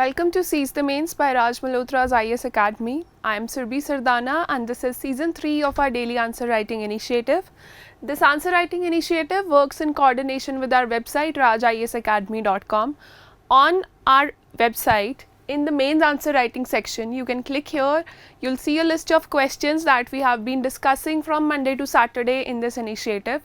Welcome to Seize the Mains by Raj Malhotra's IAS Academy. I am Surbhi Sardana and this is season 3 of our daily answer writing initiative. This answer writing initiative works in coordination with our website rajiasacademy.com. On our website, in the mains answer writing section, you can click here. You'll see a list of questions that we have been discussing from Monday to Saturday in this initiative.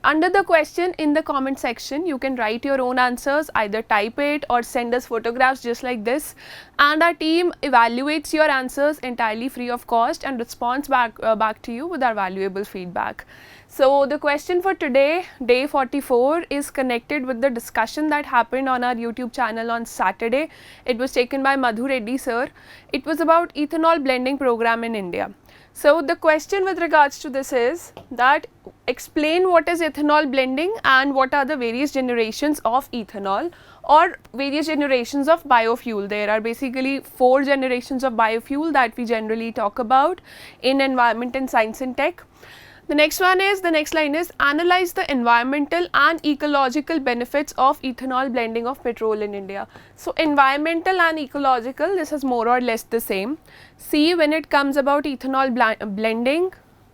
Under the question in the comment section, you can write your own answers, either type it or send us photographs just like this, and our team evaluates your answers entirely free of cost and responds back to you with our valuable feedback. So the question for today, day 44, is connected with the discussion that happened on our YouTube channel on Saturday. It was taken by Madhu Reddy sir. It was about ethanol blending program in India. So the question with regards to this is that explain what is ethanol blending and what are the various generations of ethanol or various generations of biofuel. There are basically 4 generations of biofuel that we generally talk about in environment and science and tech. The next line is analyze the environmental and ecological benefits of ethanol blending of petrol in India. So environmental and ecological, this is more or less the same. See, when it comes about ethanol blending,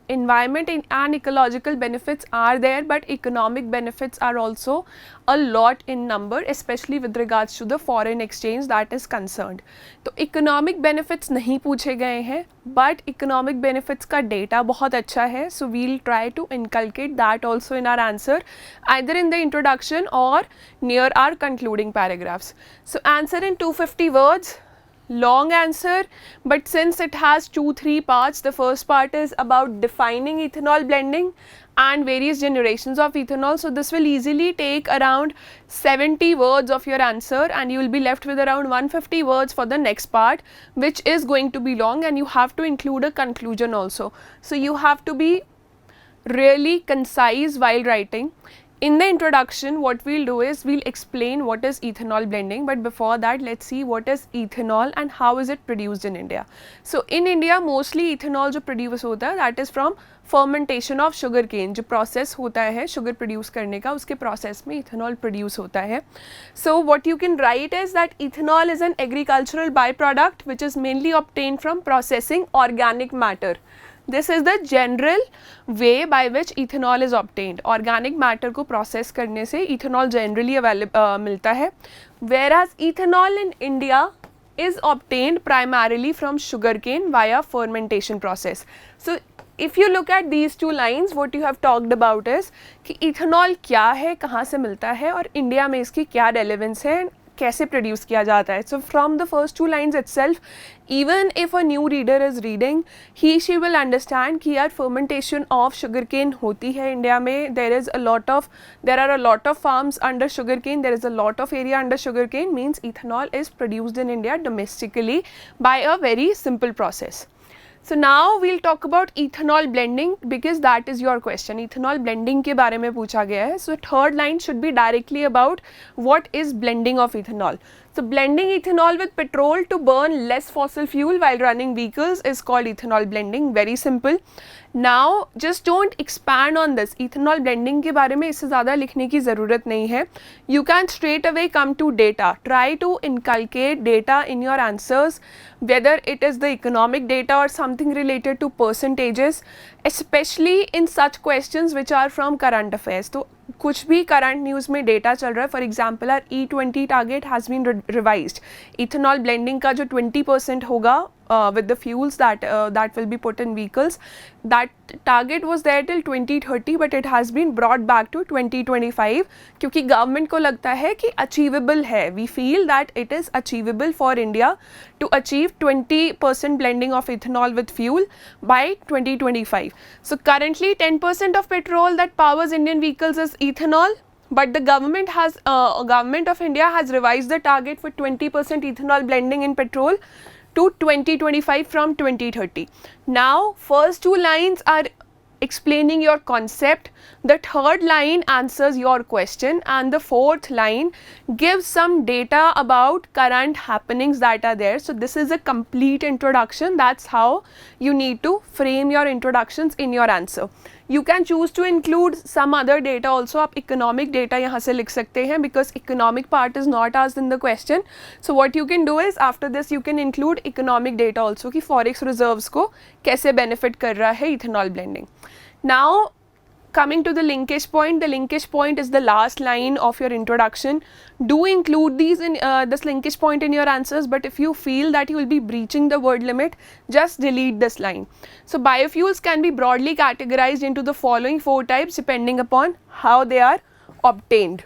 environment and ecological benefits are there, but economic benefits are also a lot in number, especially with regards to the foreign exchange that is concerned. तो economic benefits नहीं पूछे गए हैं, but economic benefits का data बहुत अच्छा है, so we'll try to inculcate that also in our answer, either in the introduction or near our concluding paragraphs. So answer in 250 words. Long answer, but since it has 2-3 parts, the first part is about defining ethanol blending and various generations of ethanol. So this will easily take around 70 words of your answer and you will be left with around 150 words for the next part, which is going to be long, and you have to include a conclusion also. So you have to be really concise while writing. In the introduction, what we'll do is we'll explain what is ethanol blending, but before that, let's see what is ethanol and how is it produced in India. So in India, mostly ethanol जो produce होता है, that is from fermentation of sugar cane. जो process होता है sugar produce करने का, उसके process में ethanol produce होता है. So what you can write is that ethanol is an agricultural byproduct which is mainly obtained from processing organic matter. This is the general way by which ethanol is obtained. Organic matter को process करने से ethanol generally मिलता है, whereas ethanol in India is obtained primarily from sugarcane via fermentation process. So if you look at these 2 lines, what you have talked about is कि ethanol क्या है, कहाँ से मिलता है और इंडिया में इसकी क्या relevance है, कैसे प्रोड्यूस किया जाता है. So from the first 2 lines itself, even if a new reader is reading, she will understand कि यार fermentation of sugarcane होती है इंडिया में. There are a lot of farms under sugarcane. There is a lot of area under sugarcane. Means ethanol is produced in India domestically by a very simple process. So now we'll talk about ethanol blending because that is your question. Ethanol blending के बारे में पूछा गया है. So third line should be directly about what is blending of ethanol. So blending ethanol with petrol to burn less fossil fuel while running vehicles is called ethanol blending. Very simple. Now just don't expand on this. Ethanol blending के बारे में इससे ज़्यादा लिखने की ज़रूरत नहीं है. You can straight away come to data. Try to inculcate data in your answers, whether it is the economic data or something related to percentages, especially in such questions which are from current affairs. तो कुछ भी current news में data चल रहा है. For example are E20 target has been revised. Ethanol blending का जो 20% होगा with the fuels that will be put in vehicles, that target was there till 2030, but it has been brought back to 2025 क्योंकि government को लगता है कि achievable है. We feel that it is achievable for India to achieve 20% blending of ethanol with fuel by 2025. So currently 10% of petrol that powers Indian vehicles is ethanol, but the government of India has revised the target for 20% ethanol blending in petrol to 2025 from 2030. Now first 2 lines are explaining your concept, the third line answers your question, and the fourth line gives some data about current happenings that are there. So this is a complete introduction. That's how you need to frame your introductions in your answer. You can choose to include some other data also. आप economic data यहाँ से लिख सकते हैं because economic part is not asked in the question. So what you can do is after this you can include economic data also कि forex reserves को कैसे benefit कर रहा है ethanol blending. Now coming to the linkage point is the last line of your introduction. Do include these in this linkage point in your answers, but if you feel that you will be breaching the word limit, just delete this line. So biofuels can be broadly categorized into the following 4 types depending upon how they are obtained.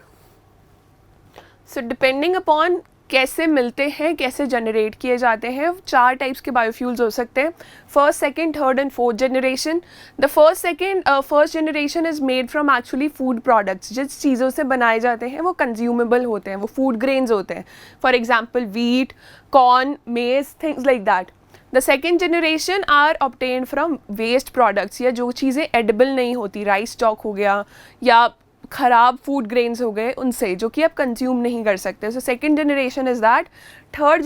So depending upon कैसे मिलते हैं, कैसे generate किए जाते हैं, 4 types के biofuels हो सकते हैं. First, second, third and fourth generation. The first generation is made from actually food products. जिस चीज़ों से बनाए जाते हैं वो कंज्यूमेबल होते हैं, वो फूड ग्रेन्स होते हैं. For example wheat, corn, maize, things like that. The second generation are obtained from waste products, या जो चीज़ें एडिबल नहीं होती, राइस स्टॉक हो गया या ख़राब फूड ग्रेन्स हो गए, उनसे जो कि आप कंज्यूम नहीं कर सकते. So second generation is that. Third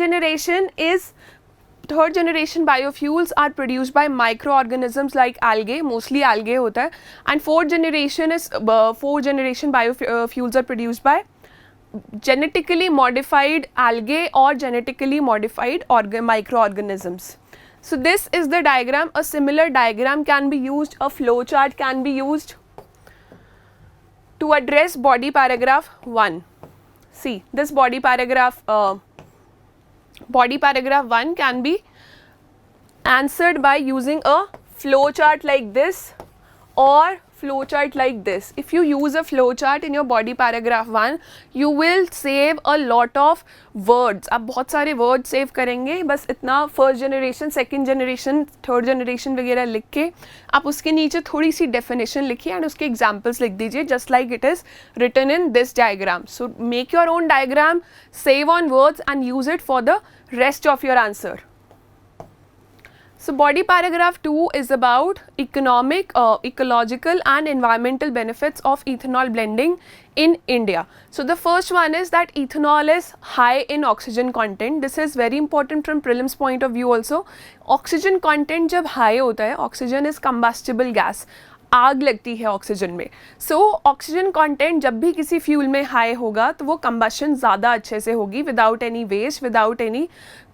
generation biofuels are produced by micro organisms like algae, mostly algae होता है. And fourth generation biofuels are produced by genetically modified algae or genetically modified microorganisms. So this is the diagram. A similar diagram can be used, a flow chart can be used to address body paragraph 1. See, this body paragraph 1 can be answered by using a flow chart like this or flow chart like this. If you use a flow chart in your body paragraph 1, you will save a lot of words. आप बहुत सारे words save करेंगे. बस इतना first generation, second generation, third generation वगैरह लिख के आप उसके नीचे थोड़ी सी definition लिखिए and उसके examples लिख दीजिए, just like it is written in this diagram. So make your own diagram, save on words and use it for the rest of your answer. So body paragraph 2 is about economic, ecological and environmental benefits of ethanol blending in India. So the first one is that ethanol is high in oxygen content. This is very important from prelims point of view also. Oxygen content जब high होता है, oxygen is combustible gas. आग लगती है oxygen में. So oxygen content जब भी किसी फ्यूल में हाई होगा तो वो कंबशन ज़्यादा अच्छे से होगी, without any waste, without any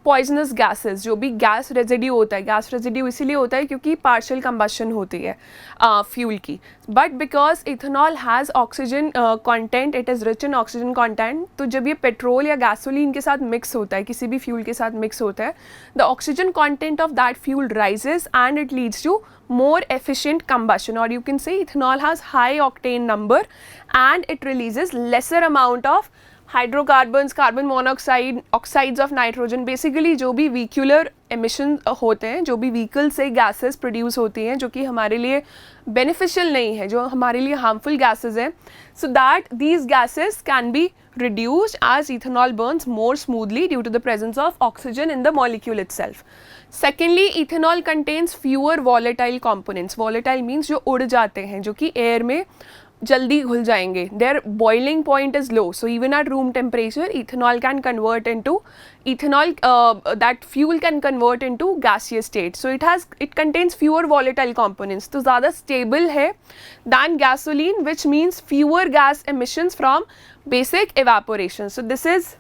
poisonous gases. जो भी गैस रेजिड्यू होता है, गैस रेजिड्यू इसीलिए होता है क्योंकि पार्शियल कंबशन होती है फ्यूल की. But because ethanol has oxygen content, it is rich in oxygen content, तो जब ये पेट्रोल या गैसोलीन के साथ मिक्स होता है, किसी भी फ्यूल के साथ मिक्स होता है, the oxygen content of that fuel rises and it leads to more efficient combustion, or you can say ethanol has high octane number and it releases lesser amount of hydrocarbons, carbon monoxide, oxides of nitrogen. Basically जो भी vehicular emission होते हैं, जो भी vehicle से gases produce होती हैं जो कि हमारे लिए beneficial नहीं है, जो हमारे लिए harmful gases हैं, so that these gases can be reduced as ethanol burns more smoothly due to the presence of oxygen in the molecule itself. Secondly, ethanol contains fewer volatile components. Volatile means जो उड़ जाते हैं, जो कि air में जल्दी घुल जाएंगे. Their boiling point is low, so even at room temperature, ethanol can convert into that fuel can convert into gaseous state. So it contains fewer volatile components. तो ज़्यादा stable है than gasoline, which means fewer gas emissions from basic evaporation. So this is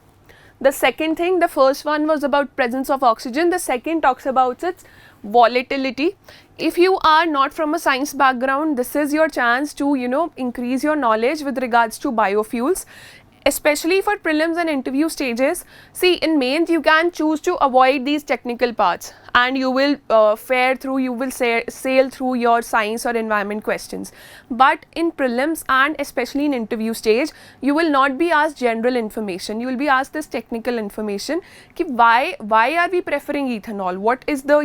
the second thing. The first one was about presence of oxygen. The second talks about its volatility. If you are not from a science background, this is your chance to, increase your knowledge with regards to biofuels, especially for prelims and interview stages. See, in mains you can choose to avoid these technical parts and you will sail through your science or environment questions. But in prelims and especially in interview stage, you will not be asked general information. You will be asked this technical information. Ki why are we preferring ethanol? What is the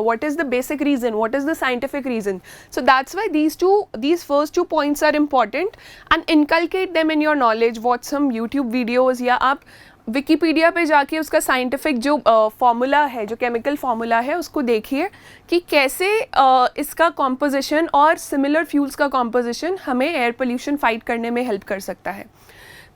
what is the basic reason? What is the scientific reason? So that's why these first 2 points are important, and inculcate them in your knowledge. Watch some YouTube videos या आप Wikipedia पे जाके उसका scientific जो formula है, जो chemical formula है, उसको देखिए कि कैसे इसका कॉम्पोजिशन और सिमिलर फ्यूल्स का कॉम्पोजिशन हमें एयर पोल्यूशन फाइट करने में हेल्प कर सकता है.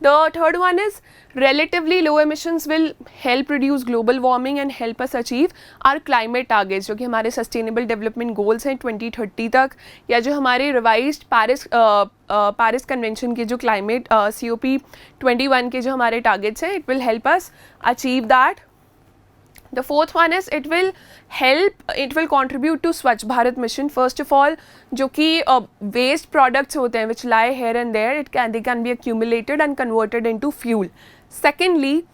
The third one is relatively low emissions will help reduce global warming and help us achieve our climate targets, जो कि हमारे sustainable development goals हैं 2030 तक, या जो हमारे revised Paris Convention के जो climate COP21 के जो हमारे targets हैं, it will help us achieve that. The fourth one is it will contribute to Swachh Bharat mission. First of all, जो कि waste products होते हैं which lie here and there, they can be accumulated and converted into fuel. Secondly,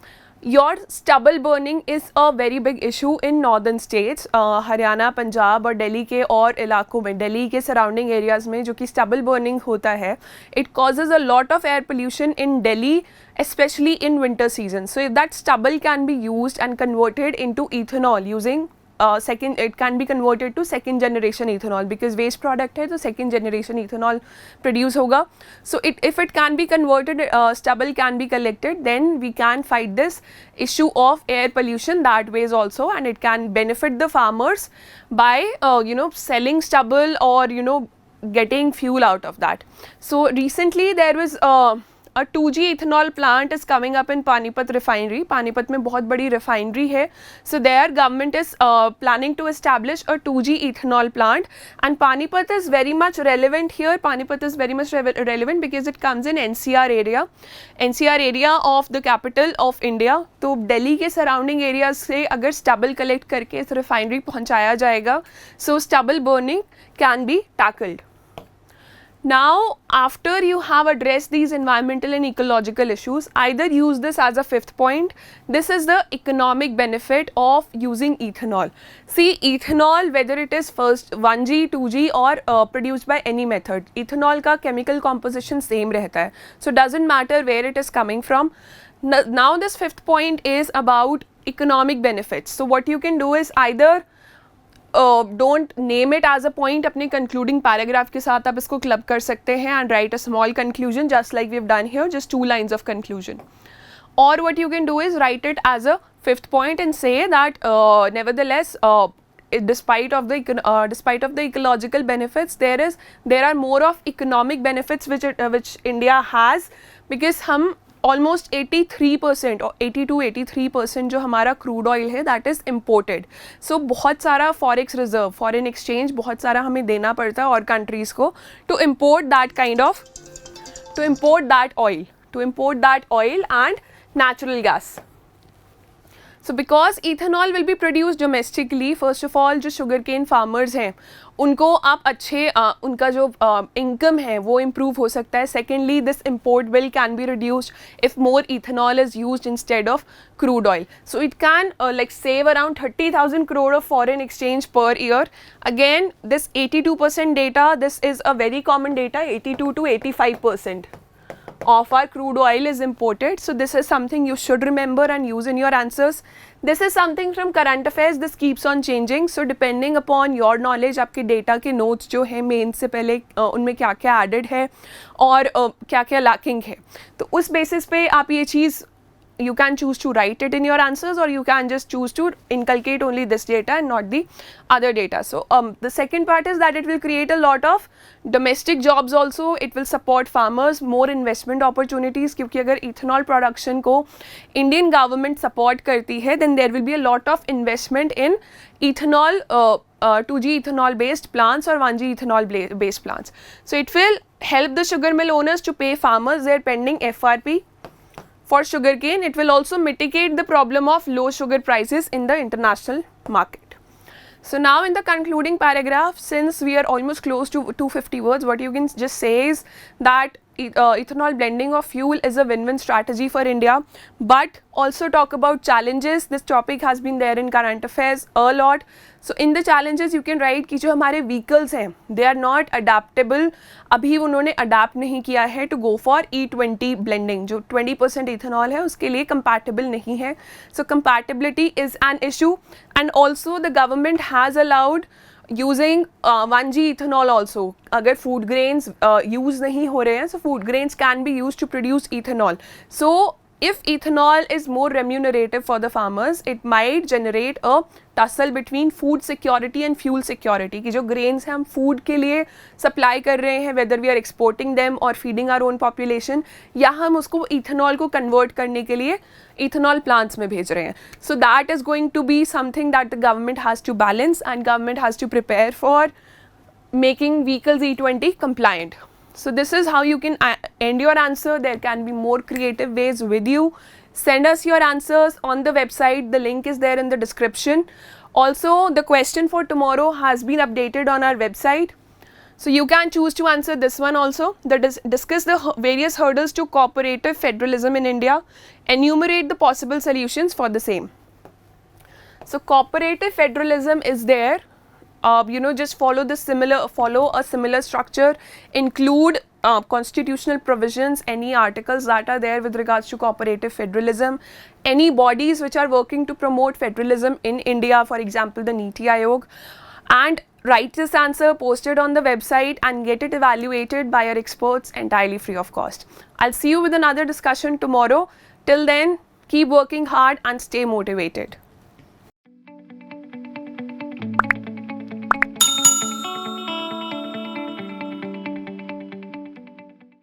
your stubble burning is a very big issue in northern states, Haryana, Punjab और दिल्ली के और इलाकों में, दिल्ली के सराउंडिंग एरियाज़ में जो कि stubble burning होता है, it causes a lot of air pollution in Delhi, especially in winter season. So if that stubble can be used and converted into ethanol using it can be converted to second generation ethanol, because waste product है तो second generation ethanol produce होगा. So if it can be converted, stubble can be collected, then we can fight this issue of air pollution that ways also, and it can benefit the farmers by selling stubble or getting fuel out of that. So recently there was a 2G ethanol plant is coming up in Panipat refinery. Panipat में बहुत बड़ी refinery है. So their government is planning to establish a 2G ethanol plant, and Panipat is very much relevant here. Panipat is very much relevant because it comes in NCR area of the capital of India. तो दिल्ली के surrounding areas से अगर stubble collect करके इस refinery पहुंचाया जाएगा, so stubble burning can be tackled. Now, after you have addressed these environmental and ecological issues, either use this as a fifth point. This is the economic benefit of using ethanol. See, ethanol, whether it is first 1G, 2G or produced by any method, ethanol का chemical composition same रहता है. So, doesn't matter where it is coming from. Now, this fifth point is about economic benefits. So, what you can do is either don't name it as a point, अपने concluding paragraph के साथ आप इसको club कर सकते हैं and write a small conclusion just like we've done here, just 2 lines of conclusion. Or what you can do is write it as a fifth point and say that nevertheless despite of the ecological benefits, there are more of economic benefits which India has, because हम almost 83% or 80-83% जो हमारा crude oil है that is imported. So बहुत सारा forex reserve, foreign exchange बहुत सारा हमें देना पड़ता है और countries को to import that oil and natural gas. So because ethanol will be produced domestically, first of all जो sugarcane farmers हैं उनको आप उनका जो income है वो improve हो सकता है. Secondly, this import bill can be reduced if more ethanol is used instead of crude oil. So it can save around 30,000 crore of foreign exchange per year. Again, this 82% data, this is a very common data, 82 to 85%. Of our crude oil is imported. So this is something you should remember and use in your answers. This is something from current affairs. This keeps on changing. So depending upon your knowledge, आपके data के notes जो है main से पहले उनमें क्या क्या added है और क्या क्या lacking है, तो उस basis पे आप ये चीज़ you can choose to write it in your answers, or you can just choose to inculcate only this data and not the other data. So the second part is that it will create a lot of domestic jobs also. It will support farmers, more investment opportunities, क्योंकि अगर ethanol production को Indian government support करती है, then there will be a lot of investment in ethanol 2G ethanol based plants or 1G ethanol based plants. So it will help the sugar mill owners to pay farmers their pending FRP for sugarcane. It will also mitigate the problem of low sugar prices in the international market. So now in the concluding paragraph, since we are almost close to 250 words, what you can just say is that ethanol blending of fuel is a win-win strategy for India, but also talk about challenges. This topic has been there in current affairs a lot. So in the challenges you can write कि जो हमारे vehicles हैं they are not adaptable. अभी उन्होंने adapt नहीं किया है to go for E20 blending. जो 20% ethanol है उसके लिए compatible नहीं है. So compatibility is an issue, and also the government has allowed using 1G ethanol also. अगर food grains use नहीं हो रहे हैं, so food grains can be used to produce ethanol. So if ethanol is more remunerative for the farmers, it might generate a tussle between food security and fuel security. कि जो grains हम food के लिए supply कर रहे हैं, whether we are exporting them or feeding our own population, या हम उसको ethanol को convert करने के लिए ethanol plants में भेज रहे हैं. So that is going to be something that the government has to balance, and government has to prepare for making vehicles E20 compliant. So this is how you can end your answer. There can be more creative ways with you. Send us your answers on the website. The link is there in the description. Also, the question for tomorrow has been updated on our website. So you can choose to answer this one also. Discuss the various hurdles to cooperative federalism in India. Enumerate the possible solutions for the same. So cooperative federalism is there. Just follow a similar structure, include constitutional provisions, any articles that are there with regards to cooperative federalism, any bodies which are working to promote federalism in India, for example, the Niti Aayog, and write this answer, post it on the website, and get it evaluated by our experts entirely free of cost. I'll see you with another discussion tomorrow. Till then, keep working hard and stay motivated.